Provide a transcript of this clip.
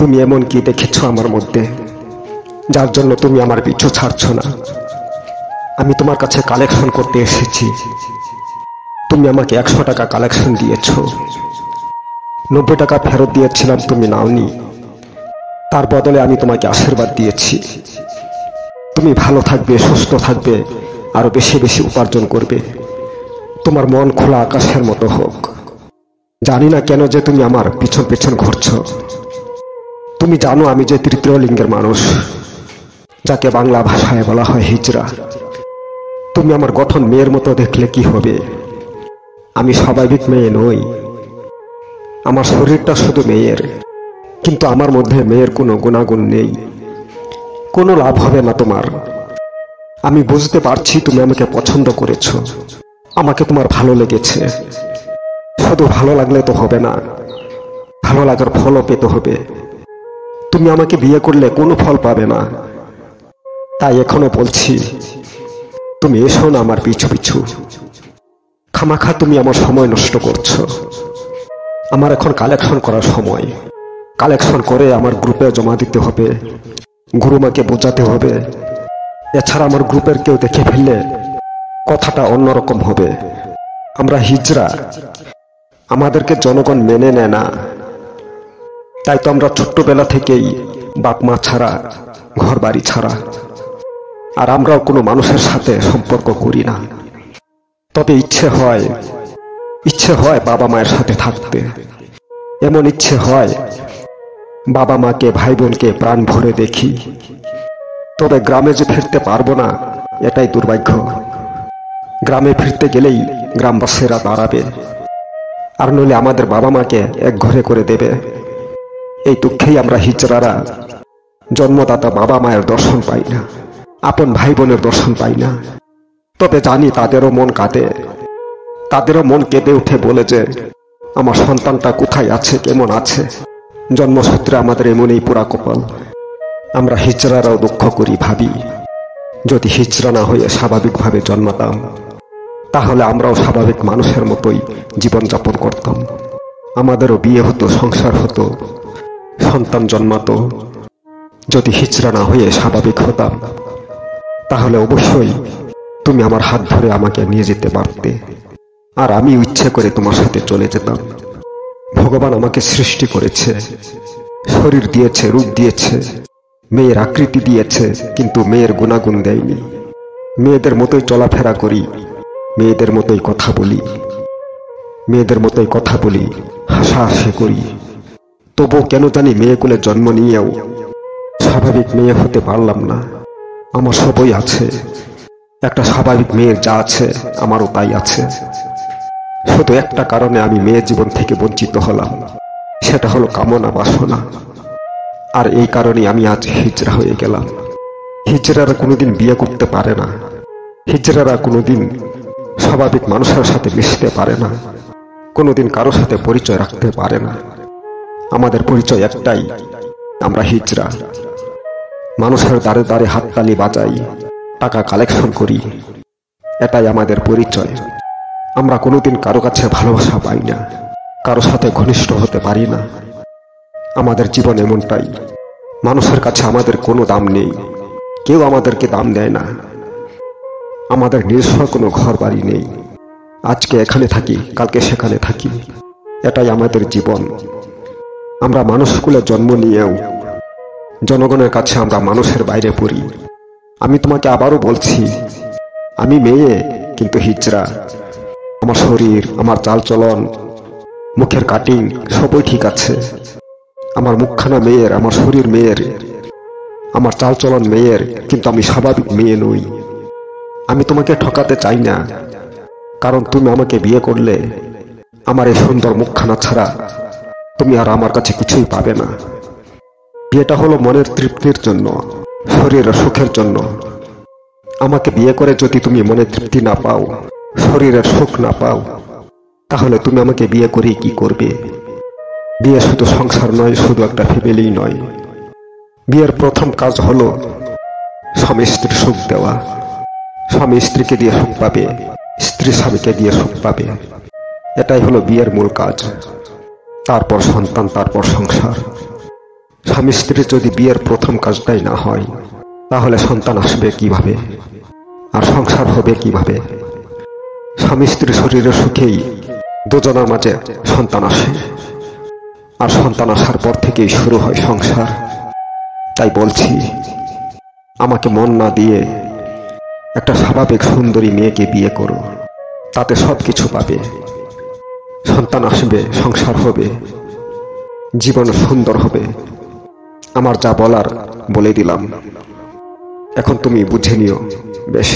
তুমি এমন কি দেখেছো আমার মধ্যে যার জন্য তুমি আমার পিছু ছাড়ছো না? আমি তোমার কাছে কালেকশন করতে এসেছি। তুমি আমাকে 100 টাকা কালেকশন দিয়েছো। 90 টাকা ফেরত দিয়েছিলাম, তুমি নাওনি। তার বদলে আমি তোমাকে আশীর্বাদ দিয়েছি। তুমি ভালো থাকবে, সুস্থ থাকবে, আরো বেশি বেশি উপার্জন করবে। তোমার মন খোলা আকাশের মতো হোক। জানি না কেন যে তুমি আমার পিছন পিছন ঘুরছো। তুমি জানো আমি যে তৃতীয় লিঙ্গের মানুষ, যাকে বাংলা ভাষায় বলা হয় হিজড়া। তুমি আমার গঠন মেয়ের মতো দেখলে কি হবে? আমি স্বাভাবিক মেয়ে নই। আমার শরীরটা শুধু মেয়ের, কিন্তু আমার মধ্যে মেয়ের কোনো গুণাগুণ নেই। কোনো লাভ হবে না তোমার। আমি বুঝতে পারছি তুমি আমাকে পছন্দ করেছো, আমাকে তোমার ভালো লেগেছে। শুধু ভালো লাগলে তো হবে না, ভালো লাগার ফলও পেতে হবে। তুমি আমাকে বিয়ে করলে কোনো ফল পাবে না। তাই এখনো বলছি, তুমি এসো না আমার পিছু পিছু। খামাখা তুমি আমার সময় নষ্ট করছো। আমার এখন কালেকশন করার সময়। কালেকশন করে আমার গ্রুপে জমা দিতে হবে, গুরুমাকে বোঝাতে হবে। এছাড়া আমার গ্রুপের কেউ দেখে ফেললে কথাটা অন্যরকম হবে। আমরা হিজড়া, আমাদেরকে জনগণ মেনে নেয় না। তাই তো আমরা ছোট্টবেলা থেকেই বাপ মা ছাড়া, ঘর বাড়ি ছাড়া। আর আমরাও কোনো মানুষের সাথে সম্পর্ক করি না। তবে ইচ্ছে হয় বাবা মায়ের সাথে থাকতে। এমন ইচ্ছে হয় বাবা মাকে, ভাই বোনকে প্রাণ ভরে দেখি। তবে গ্রামে যে ফিরতে পারবো না, এটাই দুর্ভাগ্য। গ্রামে ফিরতে গেলেই গ্রামবাসীরা দাঁড়াবে, আর নইলে আমাদের বাবা মাকে এক ঘরে করে দেবে। এই দুঃখেই আমরা হিজড়ারা জন্মদাতা বাবা মায়ের দর্শন পাই না, আপন ভাই বোনের দর্শন পাই না। তবে জানি তাদেরও মন কাঁদে, তাদেরও মন কেঁদে উঠে বলে যে আমার সন্তানটা কোথায় আছে, কেমন আছে। জন্মসূত্রে আমাদের এমনই পোড়া কপাল। আমরা হিজড়ারাও দুঃখ করি, ভাবি যদি হিজড়া না হয়ে স্বাভাবিকভাবে জন্মাতাম, তাহলে আমরাও স্বাভাবিক মানুষের মতোই জীবনযাপন করতাম। আমাদেরও বিয়ে হতো, সংসার হতো, সন্তান জন্মাতো। যদি হিজড়া না হয়ে স্বাভাবিক হতাম, তাহলে অবশ্যই তুমি আমার হাত ধরে আমাকে নিয়ে যেতে পারতে, আর আমি ইচ্ছে করে তোমার সাথে চলে যেতাম। ভগবান আমাকে সৃষ্টি করেছে, শরীর দিয়েছে, রূপ দিয়েছে, মেয়ের আকৃতি দিয়েছে, কিন্তু মেয়ের গুণাগুণ দেয়নি। মেয়েদের মতোই চলাফেরা করি, মেয়েদের মতোই কথা বলি, মেয়েদের মতোই কথা বলি, হাসাহাসি করি। তবু কেন জানি মেয়েকুলে জন্ম নিয়েও স্বাভাবিক মেয়ে হতে পারলাম না। আমার সবই আছে, একটা স্বাভাবিক মেয়ের যা আছে আমারও তাই আছে। শুধু একটা কারণে আমি মেয়ের জীবন থেকে বঞ্চিত হলাম, সেটা হলো কামনা বাসনা। আর এই কারণে আমি আজ হিজড়া হয়ে গেলাম। হিজড়ারা কোনোদিন বিয়ে করতে পারে না, হিজড়ারা কোনোদিন স্বাভাবিক মানুষের সাথে মিশতে পারে না, কোনোদিন কারোর সাথে পরিচয় রাখতে পারে না। আমাদের পরিচয় একটাই, আমরা হিজড়া। মানুষের দ্বারে দ্বারে হাততালি বাজাই, টাকা কালেকশন করি, এটাই আমাদের পরিচয়। আমরা কোনোদিন কারো কাছে ভালোবাসা পাই না, কারো সাথে ঘনিষ্ঠ হতে পারি না। আমাদের জীবন এমনটাই। মানুষের কাছে আমাদের কোনো দাম নেই, কেউ আমাদেরকে দাম দেয় না। আমাদের নিজস্ব কোনো ঘর বাড়ি নেই। আজকে এখানে থাকি, কালকে সেখানে থাকি, এটাই আমাদের জীবন। আমরা মানুষকুলে জন্ম নিয়েও জনগণের কাছে আমরা মানুষের বাইরে পড়ি। আমি তোমাকে আবারও বলছি, আমি মেয়ে কিন্তু হিজড়া। আমার শরীর, আমার চালচলন, মুখের কাটিং সবই ঠিক আছে। আমার মুখখানা মেয়ের, আমার শরীর মেয়ের, আমার চালচলন মেয়ের, কিন্তু আমি স্বাভাবিক মেয়ে নই। আমি তোমাকে ঠকাতে চাই না, কারণ তুমি আমাকে বিয়ে করলে আমার এই সুন্দর মুখখানা ছাড়া তুমি আর আমার কাছে কিছুই পাবে না। বিয়েটা হলো মনের তৃপ্তির জন্য, শরীরের সুখের জন্য। আমাকে বিয়ে করে যদি তুমি মনের তৃপ্তি না পাও, শরীরের সুখ না পাও, তাহলে তুমি আমাকে বিয়ে করেই কি করবে? বিয়ে শুধু সংসার নয়, শুধু একটা ফ্যামিলি নয়। বিয়ের প্রথম কাজ হলো স্বামী স্ত্রীর সুখ দেওয়া। স্বামী স্ত্রীকে দিয়ে সুখ পাবে, স্ত্রী স্বামীকে দিয়ে সুখ পাবে। এটাই হলো বিয়ের মূল কাজ। তারপর সন্তান, তারপর সংসার। স্বামী স্ত্রীর যদি বিয়ের প্রথম কাজটাই না হয়, তাহলে সন্তান আসবে কিভাবে, আর সংসার হবে কিভাবে? স্বামী স্ত্রী শরীরের সুখেই দুজনের মাঝে সন্তান আসে, আর সন্তান আসার পর থেকেই শুরু হয় সংসার। তাই বলছি, আমাকে মন না দিয়ে একটা স্বাভাবিক সুন্দরী মেয়েকে বিয়ে করো, তাতে সবকিছু পাবে। সন্তান আসবে, সংসার হবে, জীবন সুন্দর হবে। আমার যা বলার বলে দিলাম, এখন তুমি বুঝে নিও। বেশ।